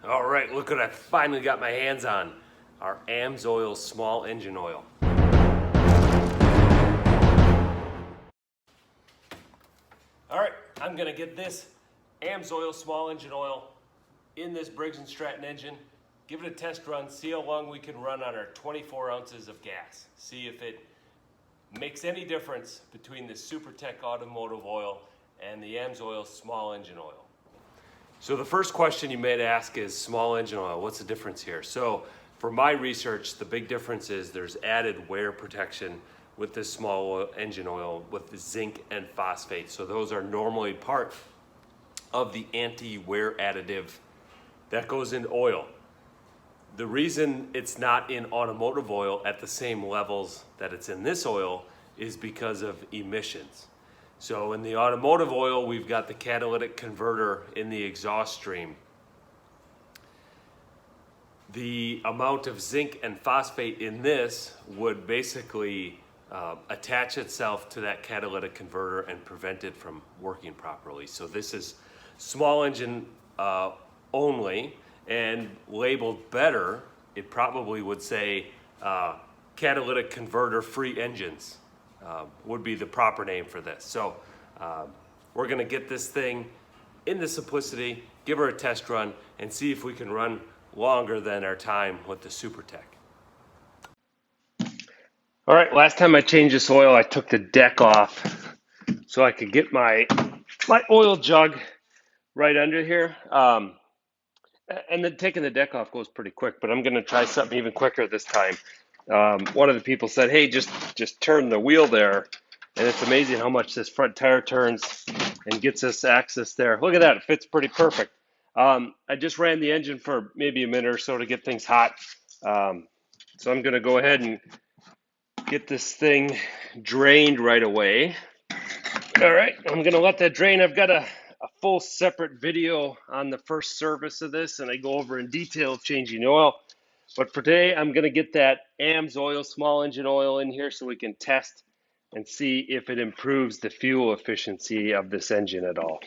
All right, look what I finally got my hands on. Our AMSOil Small Engine Oil. All right, I'm gonna get this AMSOil Small Engine Oil in this Briggs & Stratton engine, give it a test run, see how long we can run on our 24 ounces of gas. See if it makes any difference between the Supertech automotive oil and the AMSOil Small Engine Oil. So the first question you may ask is small engine oil, what's the difference here? So for my research, the big difference is there's added wear protection with this small engine oil with the zinc and phosphate. So those are normally part of the anti-wear additive that goes in oil. The reason it's not in automotive oil at the same levels that it's in this oil is because of emissions. So in the automotive oil, we've got the catalytic converter in the exhaust stream. The amount of zinc and phosphate in this would basically attach itself to that catalytic converter and prevent it from working properly. So this is small engine only, and labeled better, it probably would say catalytic converter free engines. Would be the proper name for this. So we're gonna get this thing in the Simplicity, give her a test run, and see if we can run longer than our time with the Supertech. All right, last time I changed this oil, I took the deck off so I could get my oil jug right under here. And then taking the deck off goes pretty quick, but I'm gonna try something even quicker this time. One of the people said, hey, just turn the wheel there. And it's amazing how much this front tire turns and gets us access there. Look at that, it fits pretty perfect. I just ran the engine for maybe a minute or so to get things hot. So I'm gonna go ahead and get this thing drained right away. All right, I'm gonna let that drain. I've got a full separate video on the first service of this, and I go over in detail changing oil. But for today, I'm going to get that AMSOil Small Engine Oil in here so we can test and see if it improves the fuel efficiency of this engine at all.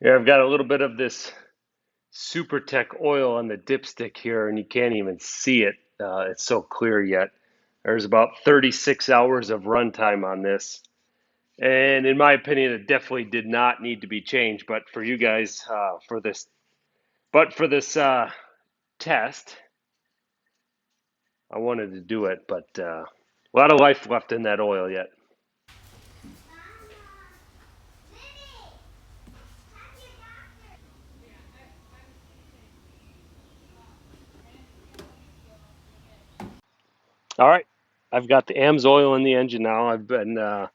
Here, I've got a little bit of this Supertech oil on the dipstick here, and you can't even see it. It's so clear yet. There's about 36 hours of runtime on this. And in my opinion, it definitely did not need to be changed. But for you guys, for this test, I wanted to do it. But a lot of life left in that oil yet. All right, I've got the AMSOil in the engine now. I've been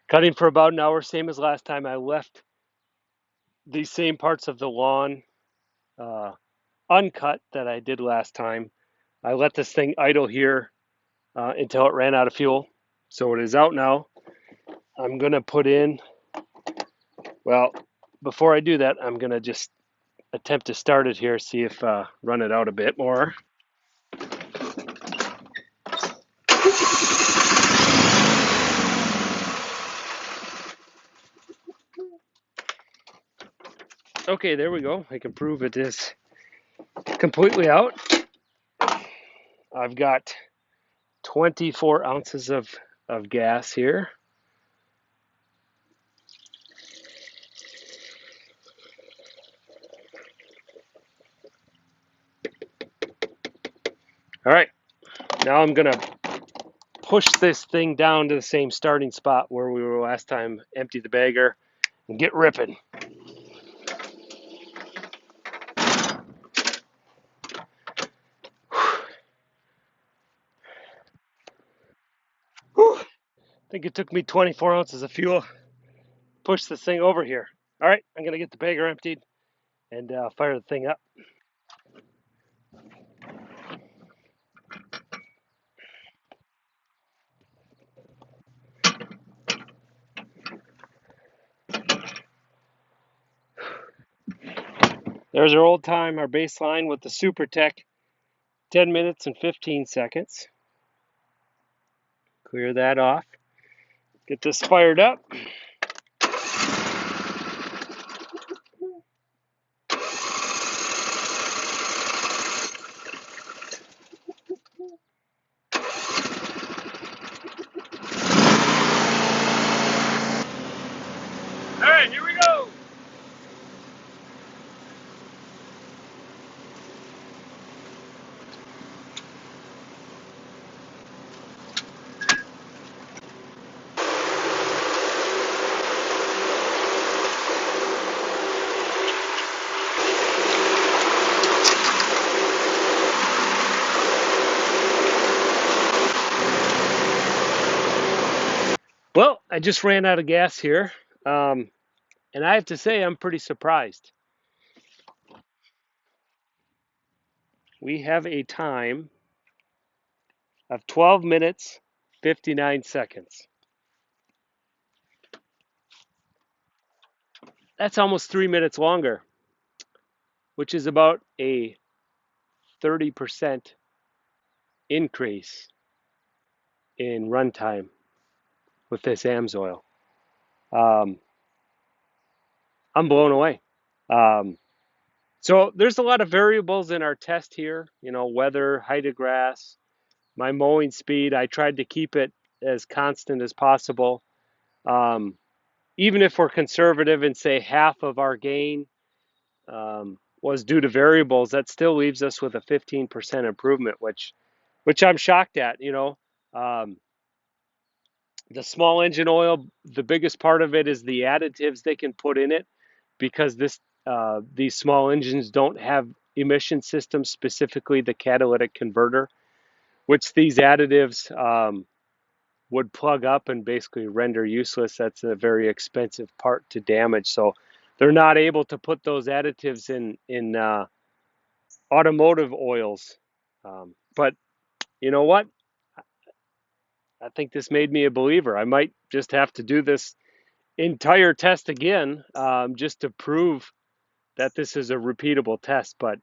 cutting for about an hour, same as last time. I left these same parts of the lawn uncut that I did last time. I let this thing idle here until it ran out of fuel. So it is out now. I'm going to put in, well, before I do that, I'm going to just attempt to start it here, see if run it out a bit more. Okay, there we go. I can prove it is completely out. I've got 24 ounces of gas here. All right, now I'm gonna push this thing down to the same starting spot where we were last time, empty the bagger, and get ripping. I think it took me 24 ounces of fuel. Push this thing over here. All right, I'm gonna get the bagger emptied and fire the thing up. There's our old time, our baseline with the Supertech, 10 minutes and 15 seconds. Clear that off. Get this fired up. Well, I just ran out of gas here, um, and I have to say I'm pretty surprised. We have a time of 12 minutes, 59 seconds. That's almost 3 minutes longer, which is about a 30% increase in runtime with this AMSOil. Um, I'm blown away. Um, so there's a lot of variables in our test here, weather, height of grass, my mowing speed. I tried to keep it as constant as possible. Um, Even if we're conservative and say half of our gain was due to variables, that still leaves us with a 15% improvement, which I'm shocked at. Um, the small engine oil, the biggest part of it is the additives they can put in it because these small engines don't have emission systems, specifically the catalytic converter, which these additives would plug up and basically render useless. That's a very expensive part to damage. So they're not able to put those additives in automotive oils. But you know what? I think this made me a believer. I might just have to do this entire test again just to prove that this is a repeatable test. But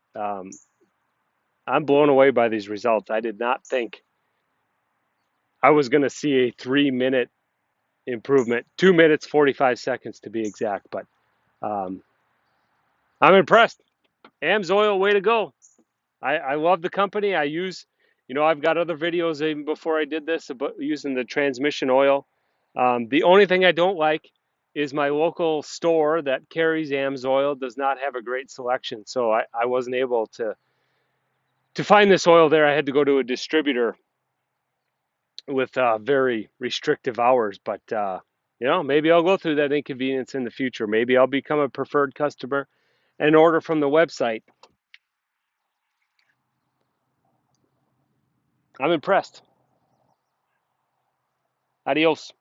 I'm blown away by these results. I did not think I was going to see a 3 minute improvement, 2 minutes, 45 seconds to be exact. But um, I'm impressed. AMSOil, way to go. I love the company. I've got other videos even before I did this about using the transmission oil. The only thing I don't like is my local store that carries AMSOil does not have a great selection. So I wasn't able to find this oil there. I had to go to a distributor with very restrictive hours. But maybe I'll go through that inconvenience in the future. Maybe I'll become a preferred customer and order from the website. I'm impressed. Adios.